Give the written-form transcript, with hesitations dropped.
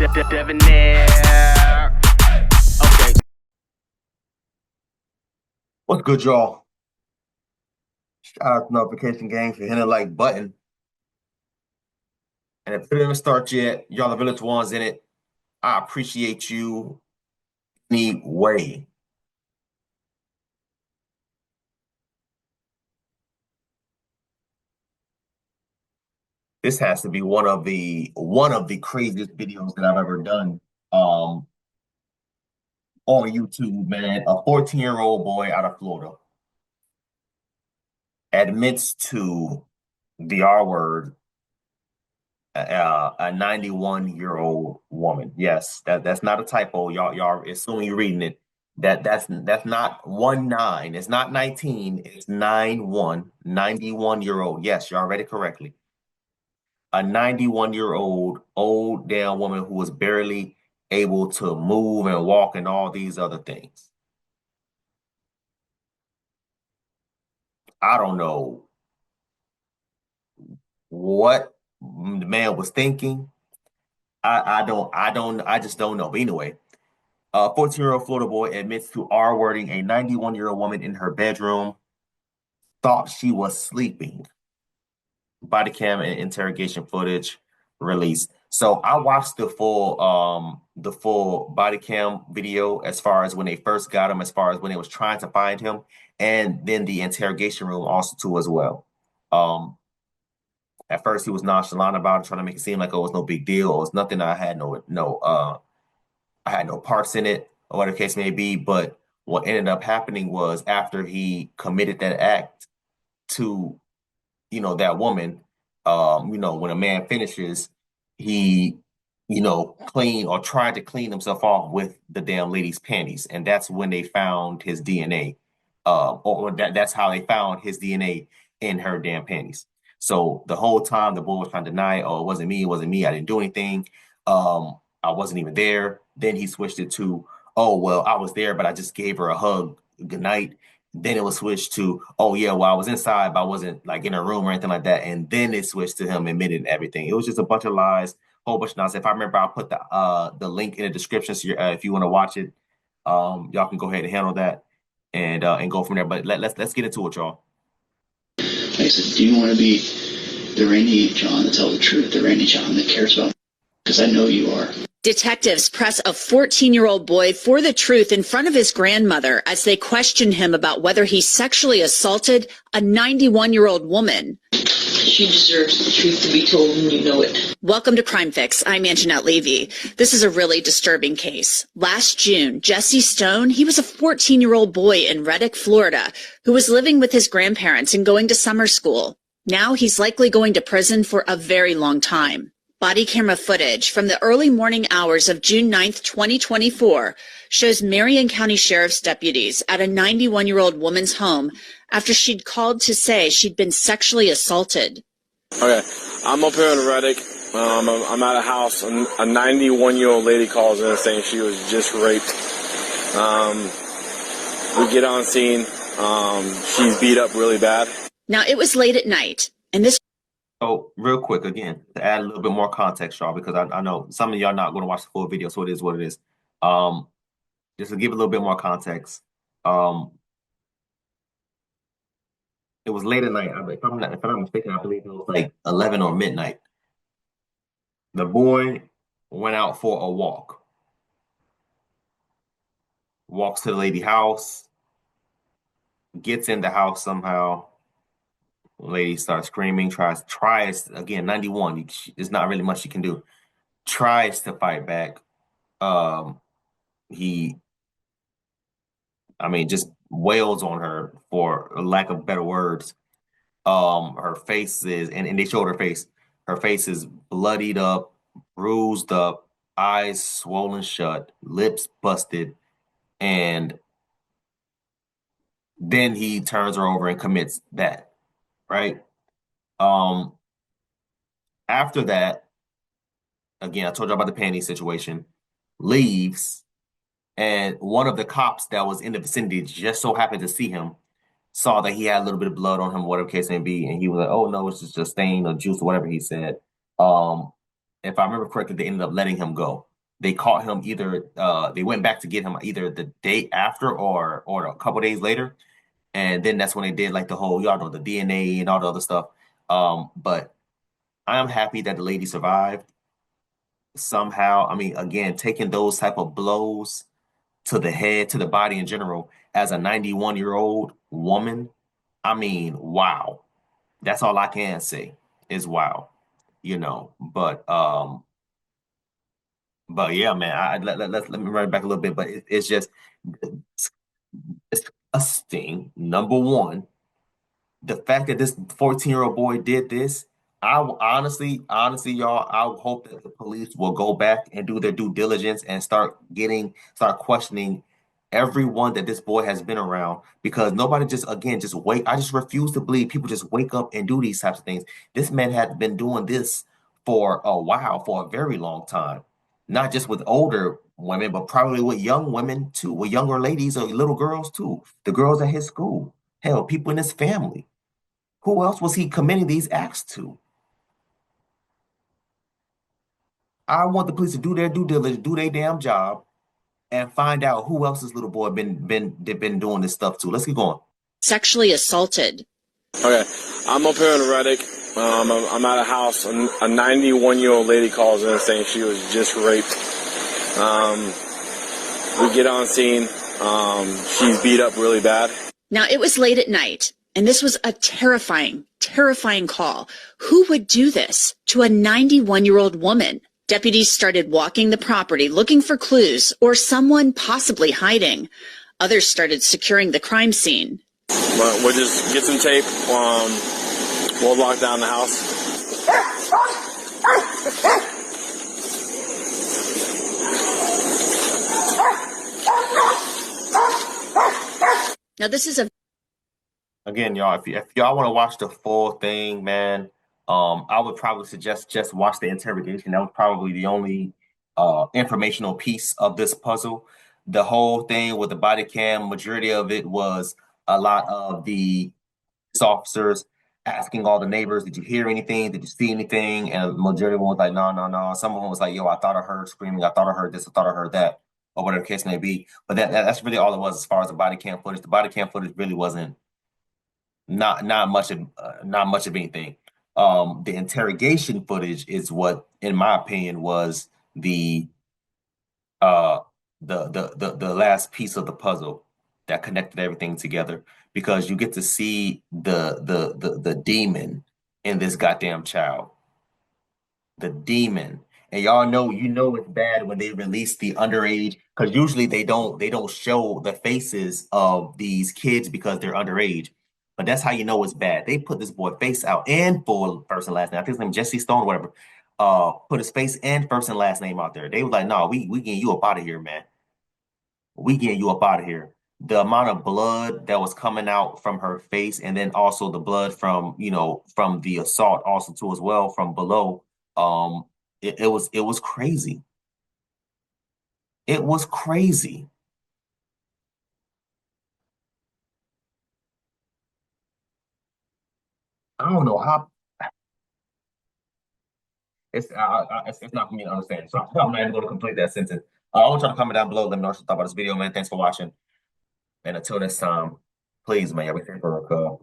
Debonair. Okay. What's good, y'all? Shout out to Notification Gang for hitting the like button. And if it didn't start yet, y'all the village ones in it. I appreciate you anyway. This has to be one of the craziest videos that I've ever done on YouTube, man. A 14-year-old boy out of Florida admits to the R word, a 91-year-old woman. Yes, that's not a typo. Y'all assuming you're reading it. That's not 19. It's not 19. It's 91-year-old. Yes, y'all read it correctly. A 91-year-old old damn woman who was barely able to move and walk and all these other things. I don't know what the man was thinking. I just don't know. But anyway, a 14-year-old Florida boy admits to R-wording a 91-year-old woman in her bedroom, thought she was sleeping. Body cam and interrogation footage released. So I watched the full body cam video as far as when they first got him, as far as when they was trying to find him, and then the interrogation room also too as well. At first he was nonchalant about it, trying to make it seem like it was no big deal. It was nothing. I had no parts in it, or whatever the case may be. But what ended up happening was after he committed that act to, that woman, when a man finishes, he, clean or tried to clean himself off with the damn lady's panties. And that's when they found his DNA. Or that's how they found his DNA in her damn panties. So the whole time the boy was trying to deny, oh, it wasn't me, I didn't do anything. I wasn't even there. Then he switched it to, oh, well, I was there, but I just gave her a hug. Good night. Then it was switched to, oh, yeah, well, I was inside, but I wasn't like in a room or anything like that. And then it switched to him admitting everything. It was just a bunch of lies, whole bunch of nonsense. If I remember, I'll put the link in the description. So if you want to watch it, y'all can go ahead and handle that and go from there. But let's get into it, y'all. I said, do you want to be the Randy John that tells the truth, the Randy John that cares about? Because I know you are. Detectives press a 14-year-old boy for the truth in front of his grandmother as they question him about whether he sexually assaulted a 91-year-old woman. She deserves the truth to be told, and you know it. Welcome to Crime Fix. I'm Anjanette Levy. This is a really disturbing case. Last June, Jesse Stone, he was a 14-year-old boy in Reddick, Florida, who was living with his grandparents and going to summer school. Now he's likely going to prison for a very long time. Body camera footage from the early morning hours of June 9th, 2024 shows Marion County Sheriff's deputies at a 91-year-old woman's home after she'd called to say she'd been sexually assaulted. Okay, I'm up here in Reddick. I'm at a house. A 91-year-old lady calls in saying she was just raped. We get on scene. She's beat up really bad. Now, it was late at night, and this... So real quick, again, to add a little bit more context, y'all, because I know some of y'all not going to watch the full video, so it is what it is. Just to give a little bit more context, it was late at night. If I'm not mistaken, I believe it was like 11 or midnight. The boy went out for a walk. Walks to the lady's house, gets in the house somehow. Lady starts screaming, tries again, 91. There's not really much she can do. Tries to fight back. Just wails on her, for lack of better words. Her face is, and they showed her face. Her face is bloodied up, bruised up, eyes swollen shut, lips busted, and then he turns her over and commits that. Right. After that, again, I told you about the panty situation, leaves, and one of the cops that was in the vicinity just so happened to see him, saw that he had a little bit of blood on him, whatever case may be, and he was like, oh no, it's just a stain or juice or whatever he said. If I remember correctly, they ended up letting him go. they caught him either they went back to get him either the day after or a couple days later, and then that's when they did like the whole y'all know the DNA and all the other stuff. But I'm happy that the lady survived somehow. I mean, again, taking those type of blows to the head, to the body in general, as a 91-year-old woman, I mean, wow. That's all I can say is wow, you know. But yeah, man, let me run it back a little bit. But it's just disgusting. Number one, the fact that this 14-year-old boy did this, honestly, y'all, I hope that the police will go back and do their due diligence and start questioning everyone that this boy has been around because nobody just, again, just wait. I just refuse to believe people just wake up and do these types of things. This man had been doing this for a while, for a very long time, not just with older women, but probably with young women too, with younger ladies or little girls too, the girls at his school, hell, people in his family. Who else was he committing these acts to? I want the police to do their due diligence, do their damn job, and find out who else this little boy been doing this stuff to. Let's keep going. Sexually assaulted. Okay, I'm up here in Reddick. I'm at a house. A 91-year-old lady calls in saying she was just raped. We get on scene. She's beat up really bad. Now, it was late at night, and this was a terrifying, terrifying call. Who would do this to a 91-year-old woman? Deputies started walking the property looking for clues or someone possibly hiding. Others started securing the crime scene. We'll just get some tape. We'll lock down the house. Now, this is a Again, y'all, if y'all want to watch the full thing, man, I would probably suggest just watch the interrogation. That was probably the only informational piece of this puzzle. The whole thing with the body cam, majority of it was a lot of the officers asking all the neighbors, did you hear anything? Did you see anything? And the majority of them was like, no, no, no. Some of them was like, yo, I thought I heard screaming. I thought I heard this. I thought I heard that, or whatever the case may be. But that's really all it was as far as the body cam footage. The body cam footage really wasn't not much of anything. The interrogation footage is what, in my opinion, was the uh the last piece of the puzzle that connected everything together because you get to see the demon in this goddamn child. The demon. And y'all know, it's bad when they release the underage because usually they don't show the faces of these kids because they're underage. But that's how you know it's bad. They put this boy face out and full first and last name. I think his name Jesse Stone or whatever. Put his face and first and last name out there. They were like, no, we getting you up out of here, man. We getting you up out of here. The amount of blood that was coming out from her face, and then also the blood from, from the assault also too as well from below. It was crazy. It was crazy. I don't know how it's not for me to understand. So I'm not even going to complete that sentence. I want y'all to comment down below. Let me know what you thought about this video, man. Thanks for watching. And until next time, please, man, y'all be safe for